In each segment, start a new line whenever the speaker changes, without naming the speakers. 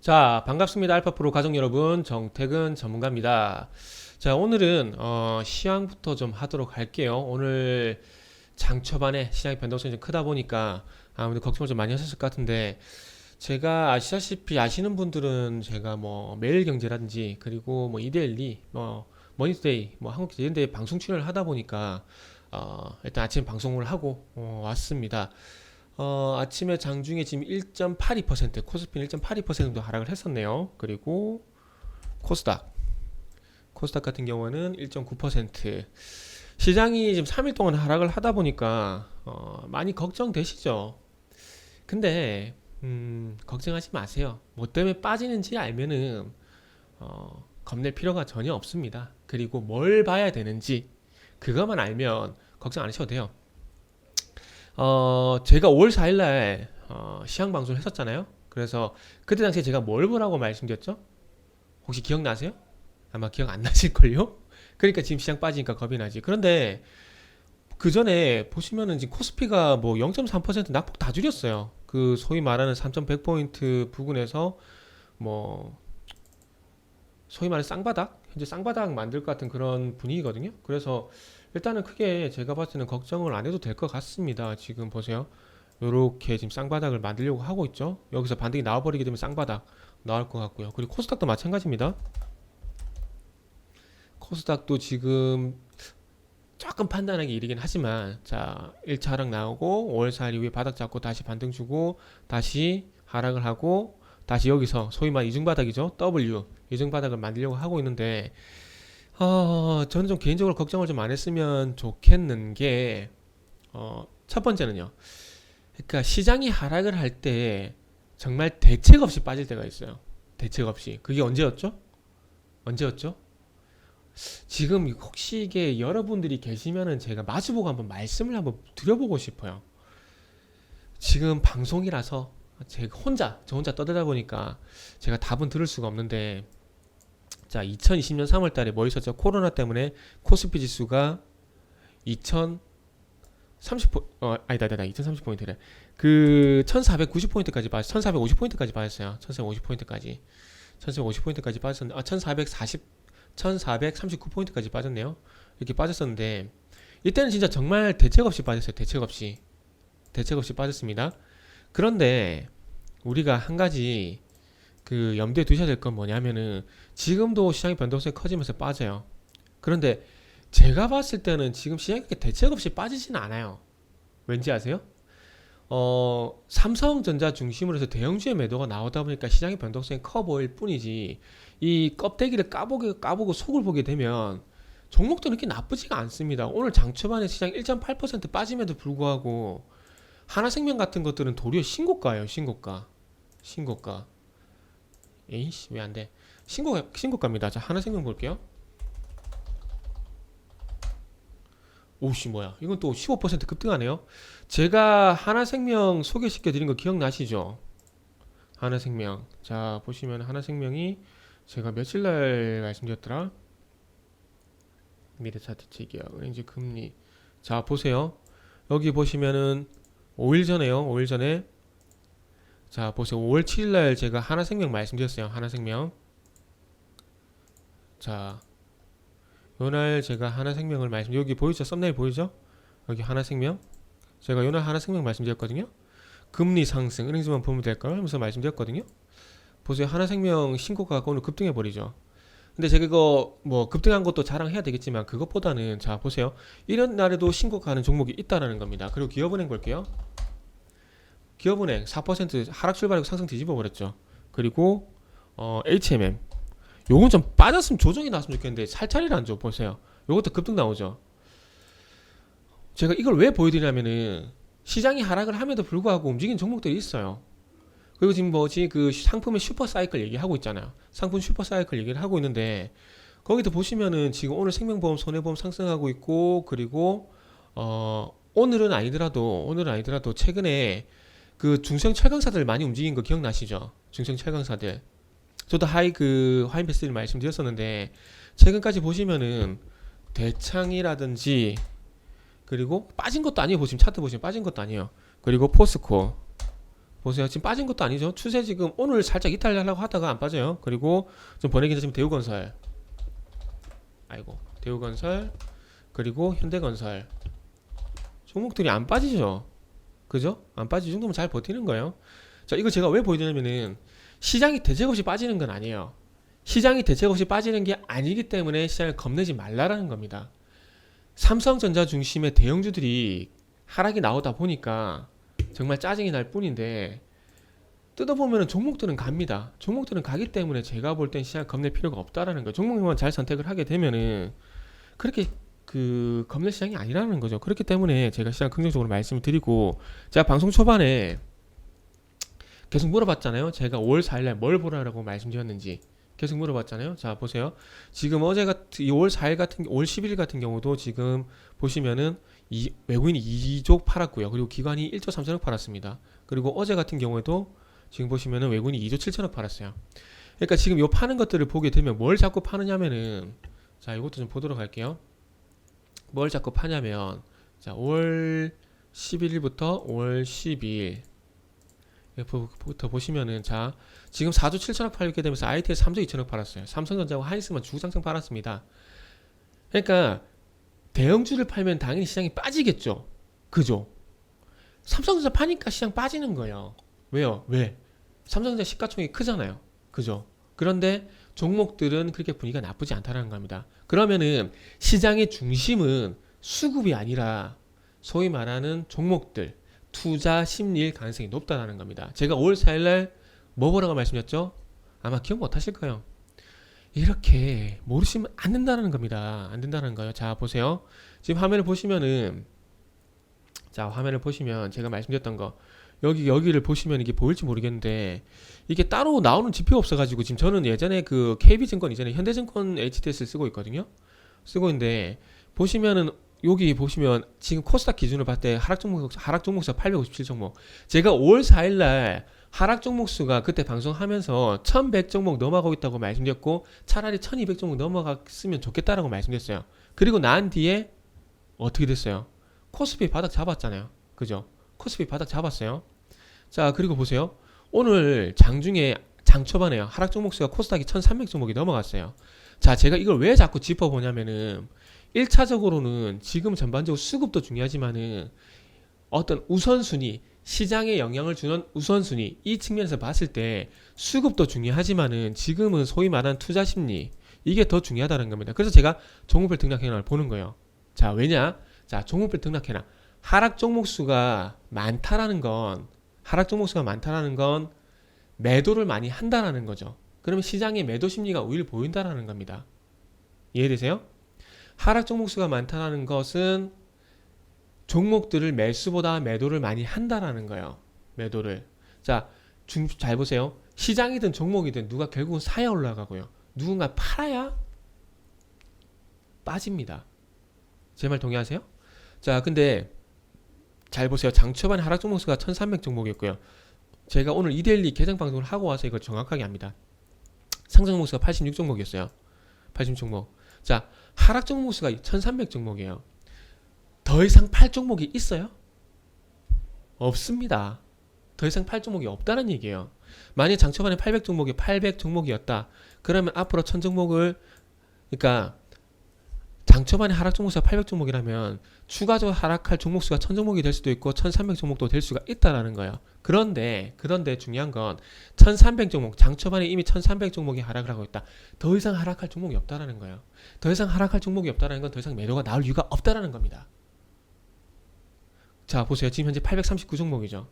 자, 반갑습니다. 알파프로 가족 여러분, 정태근 전문가입니다. 자, 오늘은 시황부터 좀 하도록 할게요. 오늘 장 초반에 시장의 변동성이 좀 크다 보니까 아무래도 걱정을 좀 많이 하셨을 것 같은데, 제가 아시다시피 아시는 분들은 제가 뭐 매일경제라든지 그리고 뭐 이데일리, 뭐 머니투데이, 뭐 한국기자 이런 데 방송 출연을 하다 보니까 일단 아침 방송을 하고 왔습니다. 아침에 장중에 지금 1.82% 코스피는 1.82% 정도 하락을 했었네요. 그리고 코스닥 코스닥 같은 경우는 1.9%. 시장이 지금 3일 동안 하락을 하다 보니까 많이 걱정되시죠. 근데 걱정하지 마세요. 뭐 때문에 빠지는지 알면은 겁낼 필요가 전혀 없습니다. 그리고 뭘 봐야 되는지 그것만 알면 걱정 안 하셔도 돼요. 제가 5월 4일날 시향 방송을 했었잖아요. 그래서 그때 당시에 제가 뭘 보라고 말씀드렸죠? 혹시 기억나세요? 아마 기억 안 나실걸요? 그러니까 지금 시장 빠지니까 겁이 나지. 그런데 그 전에 보시면은 지금 코스피가 뭐 0.3% 낙폭 다 줄였어요. 그 소위 말하는 3,100포인트 부근에서 뭐 소위 말하는 쌍바닥? 현재 쌍바닥 만들 것 같은 그런 분위기거든요. 그래서 일단은 크게 제가 봤을 때는 걱정을 안 해도 될 것 같습니다. 지금 보세요. 요렇게 지금 쌍바닥을 만들려고 하고 있죠. 여기서 반등이 나와버리게 되면 쌍바닥 나올 것 같고요. 그리고 코스닥도 마찬가지입니다. 코스닥도 지금 조금 판단하기 이르긴 하지만 자 1차 하락 나오고 5월 4일 이후에 바닥 잡고 다시 반등 주고 다시 하락을 하고 다시 여기서 소위 말 이중바닥이죠. W 이중바닥을 만들려고 하고 있는데 저는 좀 개인적으로 걱정을 좀 안 했으면 좋겠는 게 첫 번째는요. 그러니까 시장이 하락을 할 때 정말 대책 없이 빠질 때가 있어요. 대책 없이. 그게 언제였죠? 언제였죠? 지금 혹시 이게 여러분들이 계시면은 제가 마주보고 한번 말씀을 한번 드려보고 싶어요. 지금 방송이라서 제가 저 혼자 떠들다 보니까 제가 답은 들을 수가 없는데 자 2020년 3월 달에 뭐 있었죠? 코로나 때문에 코스피 지수가 2030포 아니다 2030포인트래. 그 1490포인트까지 빠졌 1450포인트까지 빠졌어요. 1450포인트까지 1450포인트까지 빠졌었는데 1439포인트까지 빠졌네요. 이렇게 빠졌었는데 이때는 진짜 정말 대책 없이 빠졌어요. 대책 없이 빠졌습니다. 그런데 우리가 한 가지 그 염두에 두셔야 될 건 뭐냐면은 지금도 시장의 변동성이 커지면서 빠져요. 그런데 제가 봤을 때는 지금 시장이 그렇게 대책 없이 빠지지는 않아요. 왠지 아세요? 삼성전자 중심으로 해서 대형주의 매도가 나오다 보니까 시장의 변동성이 커 보일 뿐이지 이 껍데기를 까보고 속을 보게 되면 종목들은 그렇게 나쁘지가 않습니다. 오늘 장 초반에 시장 1.8% 빠짐에도 불구하고 하나생명 같은 것들은 도리어 신고가예요. 신고가. 에이씨 왜 안 돼? 신고가입니다. 자 하나생명 볼게요. 오씨 뭐야? 이건 또 15% 급등하네요. 제가 하나생명 소개시켜 드린 거 기억나시죠? 하나생명. 자 보시면 하나생명이 제가 며칠 날 말씀드렸더라? 미래 차트 체계야. 은행지 금리. 자 보세요. 여기 보시면은 5일 전에요. 5일 전에 자 보세요. 5월 7일 날 제가 하나생명 말씀드렸어요. 하나생명. 자 요날 제가 하나생명을 여기 보이죠? 썸네일 보이죠? 여기 하나생명. 제가 요날 하나생명 말씀드렸거든요. 금리 상승 은행지만 보면 될까 하면서 말씀드렸거든요. 보세요. 하나생명 신고가가 오늘 급등해 버리죠. 근데 제가 이거 뭐 급등한 것도 자랑해야 되겠지만 그것보다는 자 보세요. 이런 날에도 신고가는 종목이 있다라는 겁니다. 그리고 기업은행 볼게요. 기업은행 4% 하락 출발하고 상승 뒤집어 버렸죠. 그리고 HMM 요건 좀 빠졌으면 조정이 나왔으면 좋겠는데 살차리를 안 줘. 보세요. 요것도 급등 나오죠. 제가 이걸 왜 보여드리냐면은 시장이 하락을 함에도 불구하고 움직이는 종목들이 있어요. 그리고 지금 뭐지 그 상품의 슈퍼 사이클 얘기하고 있잖아요. 상품 슈퍼 사이클 얘기를 하고 있는데 거기도 보시면은 지금 오늘 생명보험 손해보험 상승하고 있고 그리고 오늘은 아니더라도 최근에 그 중성 철강사들 많이 움직인 거 기억나시죠? 중성 철강사들. 저도 하이패스를 말씀드렸었는데 최근까지 보시면은 대창이라든지 그리고 빠진 것도 아니에요. 보시면 차트 보시면 빠진 것도 아니에요. 그리고 포스코 보세요. 지금 빠진 것도 아니죠. 추세 지금 오늘 살짝 이탈하려고 하다가 안 빠져요. 그리고 좀 보내기는 지금 대우건설, 아이고 대우건설, 그리고 현대건설 종목들이 안 빠지죠. 그죠? 안 빠지죠. 이 정도면 잘 버티는 거예요. 자, 이거 제가 왜 보여드냐면은 시장이 대책 없이 빠지는 건 아니에요. 시장이 대책 없이 빠지는 게 아니기 때문에 시장을 겁내지 말라라는 겁니다. 삼성전자 중심의 대형주들이 하락이 나오다 보니까 정말 짜증이 날 뿐인데, 뜯어보면 종목들은 갑니다. 종목들은 가기 때문에 제가 볼 땐 시장을 겁낼 필요가 없다라는 거예요. 종목만 잘 선택을 하게 되면은 그렇게 그 겁낼 시장이 아니라는 거죠. 그렇기 때문에 제가 시장 긍정적으로 말씀을 드리고, 제가 방송 초반에 계속 물어봤잖아요. 제가 5월 4일날 뭘 보라고 말씀드렸는지 계속 물어봤잖아요. 자, 보세요. 지금 어제 같은 5월 4일 같은 5월 10일 같은 경우도 지금 보시면은 외국인이 2조 팔았고요. 그리고 기관이 1조 3천억 팔았습니다. 그리고 어제 같은 경우에도 지금 보시면은 외국인이 2조 7천억 팔았어요. 그러니까 지금 요 파는 것들을 보게 되면 뭘 자꾸 파느냐면은, 자, 이것도 좀 보도록 할게요. 뭘 자꾸 파냐면, 자, 5월 11일부터 5월 12일 부터 보시면은, 자, 지금 4조 7천억 팔게 되면서 IT에서 3조 2천억 팔았어요. 삼성전자하고 하이닉스만 주구장창 팔았습니다. 그러니까 대형주를 팔면 당연히 시장이 빠지겠죠. 그죠? 삼성전자 파니까 시장 빠지는 거예요. 왜요? 왜? 삼성전자 시가총액이 크잖아요. 그죠? 그런데 종목들은 그렇게 분위기가 나쁘지 않다는 겁니다. 그러면은 시장의 중심은 수급이 아니라 소위 말하는 종목들, 투자 심리일 가능성이 높다는 겁니다. 제가 5월 4일날 뭐 보라고 말씀드렸죠? 아마 기억 못 하실 거예요. 이렇게 모르시면 안 된다는 겁니다. 안 된다는 거예요. 자, 보세요. 지금 화면을 보시면은, 자, 화면을 보시면 제가 말씀드렸던 거, 여기를 보시면 이게 보일지 모르겠는데, 이게 따로 나오는 지표가 없어가지고, 지금 저는 예전에 그 KB증권, 이전에 현대증권 HTS를 쓰고 있거든요. 쓰고 있는데, 보시면은, 여기 보시면 지금 코스닥 기준으로 봤을 때 하락 종목수가 857종목. 제가 5월 4일날 하락 종목수가 그때 방송하면서 1100종목 넘어가고 있다고 말씀드렸고, 차라리 1200종목 넘어갔으면 좋겠다라고 말씀드렸어요. 그리고 난 뒤에 어떻게 됐어요? 코스피 바닥 잡았잖아요. 그죠? 코스피 바닥 잡았어요. 자, 그리고 보세요. 오늘 장중에 장초반에요. 하락 종목수가 코스닥이 1300종목이 넘어갔어요. 자, 제가 이걸 왜 자꾸 짚어보냐면은, 1차적으로는 지금 전반적으로 수급도 중요하지만은 어떤 우선순위, 시장에 영향을 주는 우선순위, 이 측면에서 봤을 때 수급도 중요하지만은 지금은 소위 말하는 투자 심리, 이게 더 중요하다는 겁니다. 그래서 제가 종목별 등락해놔를 보는 거예요. 자, 왜냐? 자, 종목별 등락해놔. 하락 종목수가 많다라는 건, 매도를 많이 한다라는 거죠. 그러면 시장에 매도 심리가 오히려 보인다라는 겁니다. 이해되세요? 하락 종목수가 많다라는 것은 종목들을 매수보다 매도를 많이 한다라는 거예요. 매도를. 자, 잘 보세요. 시장이든 종목이든 누가 결국은 사야 올라가고요. 누군가 팔아야 빠집니다. 제 말 동의하세요? 자, 근데 잘 보세요. 장초반에 하락 종목수가 1300 종목이었고요. 제가 오늘 이데일리 개정 방송을 하고 와서 이걸 정확하게 합니다. 상승 종목수가 86 종목이었어요. 86 종목. 자, 하락 종목수가 1300 종목이에요. 더 이상 팔 종목이 있어요? 없습니다. 더 이상 팔 종목이 없다는 얘기예요. 만약 장초반에 800 종목이었다. 그러면 앞으로 1000 종목을, 그러니까 장초반에 하락 종목수가 800 종목이라면 추가적으로 하락할 종목수가 1000 종목이 될 수도 있고 1300 종목도 될 수가 있다라는 거예요. 그런데 중요한 건 1300 종목, 장초반에 이미 1300 종목이 하락을 하고 있다. 더 이상 하락할 종목이 없다라는 거예요. 더 이상 하락할 종목이 없다라는 건 더 이상 매도가 나올 이유가 없다라는 겁니다. 자, 보세요. 지금 현재 839 종목이죠.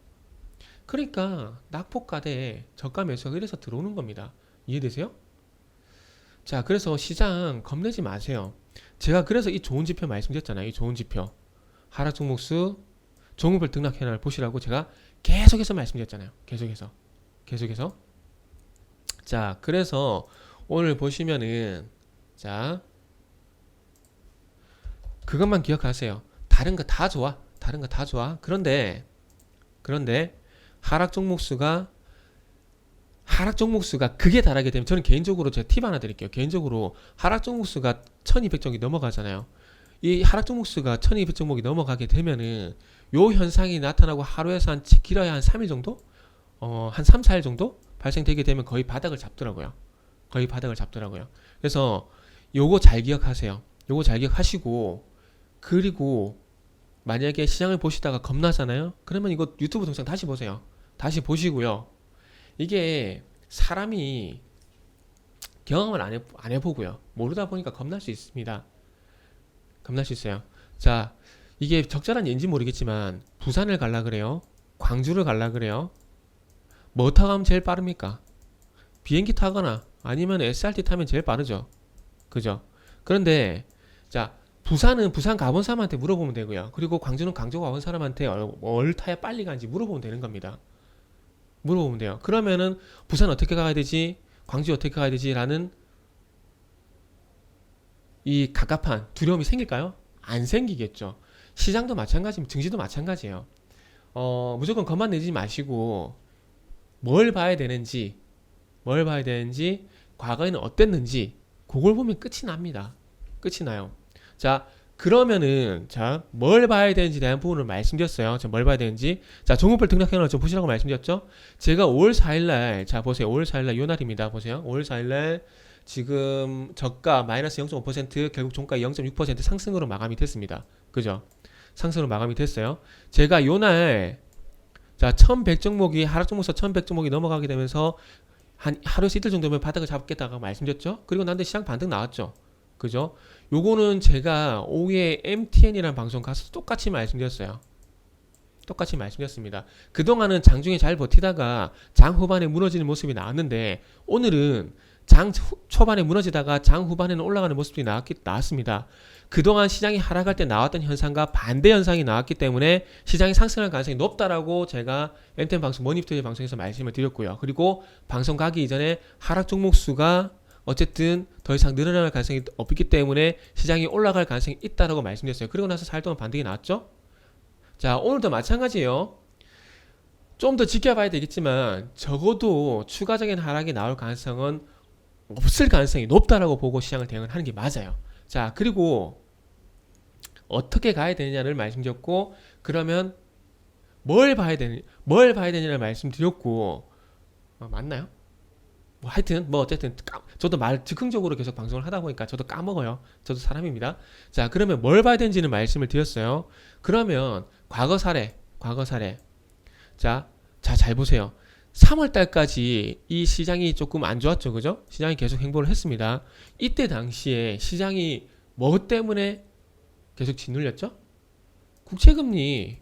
그러니까 낙폭과대 저가 매수가 이래서 들어오는 겁니다. 이해되세요? 자, 그래서 시장 겁내지 마세요. 제가 그래서 이 좋은 지표 말씀드렸잖아요. 이 좋은 지표. 하락 종목수, 종목별 등락해놔를 보시라고 제가 계속해서 말씀드렸잖아요. 계속해서. 자, 그래서 오늘 보시면은, 자, 그것만 기억하세요. 다른 거 다 좋아. 그런데 하락 종목수가 극에 달하게 되면, 저는 개인적으로 제가 팁 하나 드릴게요. 개인적으로 하락 종목수가 1200 종목이 넘어가잖아요. 이 하락 종목수가 1200 종목이 넘어가게 되면은 요 현상이 나타나고 하루에서 길어야 한 3일 정도? 한 3, 4일 정도 발생되게 되면 거의 바닥을 잡더라고요. 거의 바닥을 잡더라고요. 그래서 요거 잘 기억하세요. 요거 잘 기억하시고, 그리고 만약에 시장을 보시다가 겁나잖아요. 그러면 이거 유튜브 동영상 다시 보세요. 다시 보시고요. 이게 사람이 경험을 안 해보고요. 모르다 보니까 겁날 수 있습니다. 겁날 수 있어요. 자, 이게 적절한 예인지 모르겠지만 부산을 갈라 그래요. 광주를 갈라 그래요. 뭐 타고 가면 제일 빠릅니까? 비행기 타거나 아니면 SRT 타면 제일 빠르죠. 그죠? 그런데 자, 부산은 부산 가본 사람한테 물어보면 되고요. 그리고 광주는 광주 가본 사람한테 뭘 타야 빨리 가는지 물어보면 되는 겁니다. 물어보면 돼요. 그러면은 부산 어떻게 가야 되지? 광주 어떻게 가야 되지? 라는 이 갑갑한 두려움이 생길까요? 안 생기겠죠. 시장도 마찬가지입니다. 증시도 마찬가지예요. 무조건 겁만 내지 마시고 뭘 봐야 되는지, 과거에는 어땠는지 그걸 보면 끝이 납니다. 끝이 나요. 자, 그러면은 뭘 봐야 되는지 대한 부분을 말씀드렸어요. 뭘 봐야 되는지. 자, 종목별 등락현황을 좀 보시라고 말씀드렸죠. 제가 5월 4일날, 자 보세요. 5월 4일날 요 날입니다. 보세요. 5월 4일날 지금 저가 마이너스 0.5% 결국 종가 0.6% 상승으로 마감이 됐습니다. 그죠? 상승으로 마감이 됐어요. 제가 요날 자 1100종목이 하락 종목서 1100종목이 넘어가게 되면서 한 하루에서 이틀 정도면 바닥을 잡겠다고 말씀드렸죠. 그리고 난데 시장 반등 나왔죠. 그죠? 요거는 제가 오후에 MTN이라는 방송 가서 똑같이 말씀드렸어요. 똑같이 말씀드렸습니다. 그동안은 장중에 잘 버티다가 장 후반에 무너지는 모습이 나왔는데 오늘은 장 초반에 무너지다가 장 후반에는 올라가는 모습이 나왔습니다. 그동안 시장이 하락할 때 나왔던 현상과 반대 현상이 나왔기 때문에 시장이 상승할 가능성이 높다라고 제가 MTN 방송 머니투데이 방송에서 말씀을 드렸고요. 그리고 방송 가기 이전에 하락 종목 수가 어쨌든 더 이상 늘어날 가능성이 없기 때문에 시장이 올라갈 가능성이 있다라고 말씀드렸어요. 그리고 나서 4일 동안 반등이 나왔죠. 자, 오늘도 마찬가지예요. 좀 더 지켜봐야 되겠지만 적어도 추가적인 하락이 나올 가능성은 없을 가능성이 높다라고 보고 시장을 대응을 하는 게 맞아요. 자, 그리고 어떻게 가야 되느냐를 말씀드렸고, 그러면 뭘 봐야 되느냐를 말씀드렸고, 맞나요? 뭐 하여튼 뭐 어쨌든 저도 말 즉흥적으로 계속 방송을 하다 보니까 저도 까먹어요. 저도 사람입니다. 자, 그러면 뭘 봐야 되는지는 말씀을 드렸어요. 그러면 과거 사례. 자, 잘 보세요. 3월 달까지 이 시장이 조금 안 좋았죠. 그죠? 시장이 계속 행보를 했습니다. 이때 당시에 시장이 뭐 때문에 계속 짓눌렸죠? 국채금리,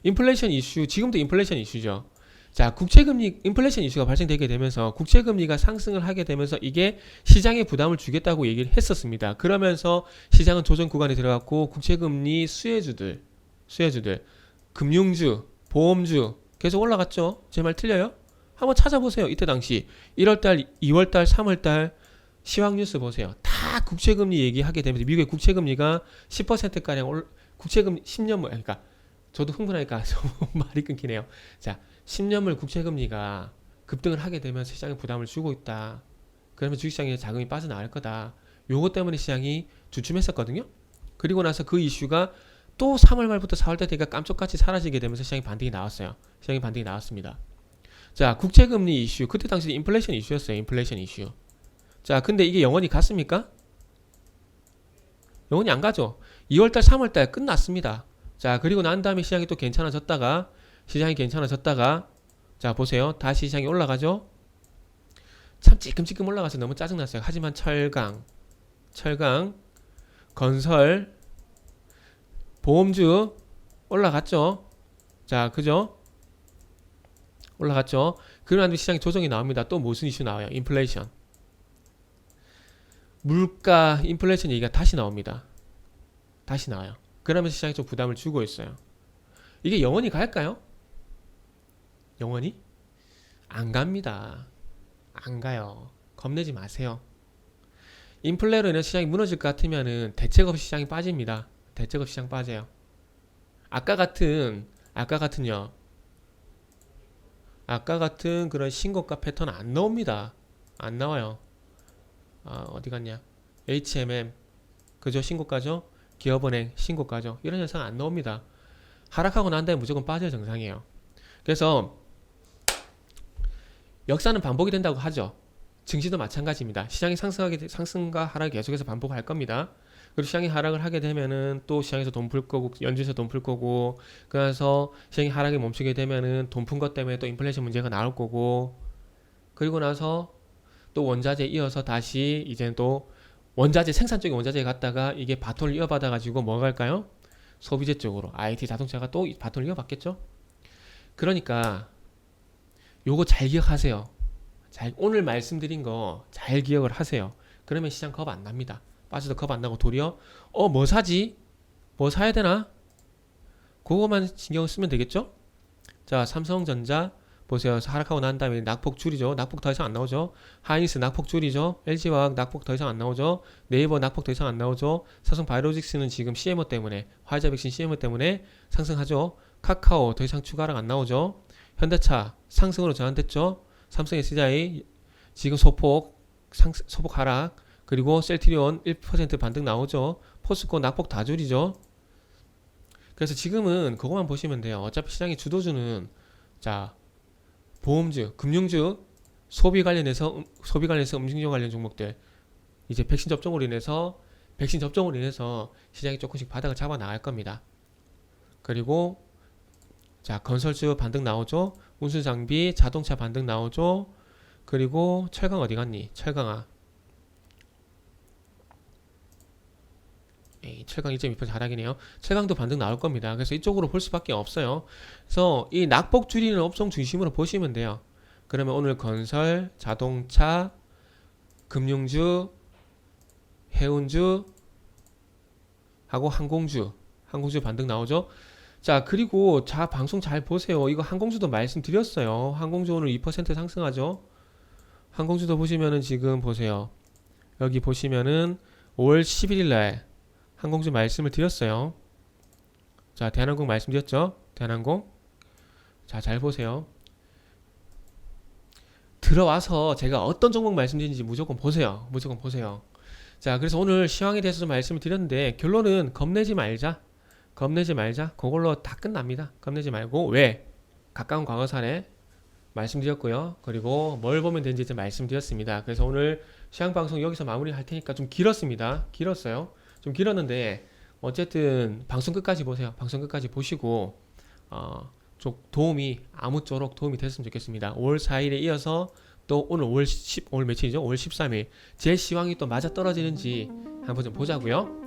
인플레이션 이슈, 지금도 인플레이션 이슈죠. 자, 국채금리, 인플레이션 이슈가 발생되게 되면서 국채금리가 상승을 하게 되면서 이게 시장에 부담을 주겠다고 얘기를 했었습니다. 그러면서 시장은 조정 구간에 들어갔고 국채금리 수혜주들, 금융주, 보험주 계속 올라갔죠. 제 말 틀려요? 한번 찾아보세요. 이때 당시 1월달, 2월달, 3월달 시황뉴스 보세요. 다 국채금리 얘기하게 되면서 미국의 국채금리가 10%가량 국채금리 10년물, 그러니까 저도 흥분하니까 말이 끊기네요. 자, 10년물 국채금리가 급등을 하게 되면서 시장에 부담을 주고 있다. 그러면 주식시장에 자금이 빠져나갈 거다. 요것 때문에 시장이 주춤했었거든요. 그리고 나서 그 이슈가 또 3월 말부터 4월 때 되니까 깜짝같이 사라지게 되면서 시장이 반등이 나왔어요. 시장이 반등이 나왔습니다. 자, 국채금리 이슈. 그때 당시 인플레이션 이슈였어요. 인플레이션 이슈. 자, 근데 이게 영원히 갔습니까? 영원히 안 가죠. 2월달, 3월달 끝났습니다. 자, 그리고 난 다음에 시장이 또 괜찮아졌다가 자, 보세요. 다시 시장이 올라가죠. 참 찌끔찌끔 올라가서 너무 짜증났어요. 하지만 철강, 건설, 보험주 올라갔죠. 자, 그죠? 올라갔죠. 그러고 난 뒤에 시장에 조정이 나옵니다. 또 무슨 이슈 나와요? 인플레이션. 물가, 인플레이션 얘기가 다시 나옵니다. 다시 나와요. 그러면서 시장이 좀 부담을 주고 있어요. 이게 영원히 갈까요? 영원히? 안 갑니다. 안 가요. 겁내지 마세요. 인플레로 인해 시장이 무너질 것 같으면은 대책 없이 시장이 빠집니다. 대책 없이 시장 빠져요. 아까 같은 그런 신고가 패턴 안 나옵니다. 안 나와요. 어디 갔냐? HMM 그죠? 신고가죠? 기업은행 신고가죠? 이런 현상 안 나옵니다. 하락하고 난 다음에 무조건 빠져야 정상이에요. 그래서 역사는 반복이 된다고 하죠. 증시도 마찬가지입니다. 시장이 상승과 하락이 계속해서 반복할 겁니다. 그리고 시장이 하락을 하게 되면은 또 시장에서 돈 풀 거고 연준에서 돈 풀 거고 그래서 시장이 하락이 멈추게 되면은 돈 푼 것 때문에 또 인플레이션 문제가 나올 거고 그리고 나서 또 원자재 이어서 다시 이제 또 원자재 생산 쪽에 원자재 갔다가 이게 바톤을 이어받아 가지고 뭐가 갈까요? 소비재 쪽으로 IT 자동차가 또 바톤을 이어받겠죠. 그러니까 요거 잘 기억하세요. 오늘 말씀드린 거 잘 기억을 하세요. 그러면 시장 겁 안 납니다. 빠져도 겁 안 나고 도리어 뭐 사지? 뭐 사야 되나? 그거만 신경을 쓰면 되겠죠? 자, 삼성전자 보세요. 하락하고 난 다음에 낙폭 줄이죠. 낙폭 더 이상 안 나오죠. 하이닉스 낙폭 줄이죠. LG화학 낙폭 더 이상 안 나오죠. 네이버 낙폭 더 이상 안 나오죠. 삼성 바이오로직스는 지금 CMO 때문에 화이자 백신 CMO 때문에 상승하죠. 카카오 더 이상 추가 하락 안 나오죠. 현대차 상승으로 전환됐죠. 삼성 SDI 지금 소폭 하락 그리고 셀트리온 1% 반등 나오죠. 포스코 낙폭 다 줄이죠. 그래서 지금은 그것만 보시면 돼요. 어차피 시장의 주도주는 자 보험주, 금융주, 소비 관련해서 음식료 관련 종목들 이제 백신 접종으로 인해서 시장이 조금씩 바닥을 잡아 나갈 겁니다. 그리고 자 건설주 반등 나오죠. 운수장비, 자동차 반등 나오죠. 그리고 철강 어디 갔니? 철강아. 철강 2.2% 하락이네요. 철강도 반등 나올 겁니다. 그래서 이쪽으로 볼 수밖에 없어요. 그래서 이 낙폭 줄이는 업종 중심으로 보시면 돼요. 그러면 오늘 건설, 자동차, 금융주, 해운주 하고 항공주 반등 나오죠. 자 그리고 방송 잘 보세요. 이거 항공주도 말씀드렸어요. 항공주 오늘 2% 상승하죠. 항공주도 보시면은 지금 보세요. 여기 보시면은 5월 11일 날 항공주 말씀을 드렸어요. 자, 대한항공 말씀드렸죠? 대한항공. 자, 잘 보세요. 들어와서 제가 어떤 종목 말씀드리는지 무조건 보세요. 무조건 보세요. 자, 그래서 오늘 시황에 대해서 좀 말씀을 드렸는데 결론은 겁내지 말자. 그걸로 다 끝납니다. 겁내지 말고 왜? 가까운 과거 사례 말씀드렸고요. 그리고 뭘 보면 되는지 이제 말씀드렸습니다. 그래서 오늘 시황 방송 여기서 마무리할 테니까 좀 길었습니다. 길었어요. 좀 길었는데 어쨌든 방송 끝까지 보세요. 방송 끝까지 보시고 좀 아무쪼록 도움이 됐으면 좋겠습니다. 5월 4일에 이어서 또 오늘 오늘 며칠이죠? 5월 13일 제 시황이 또 맞아 떨어지는지 한번 좀 보자고요.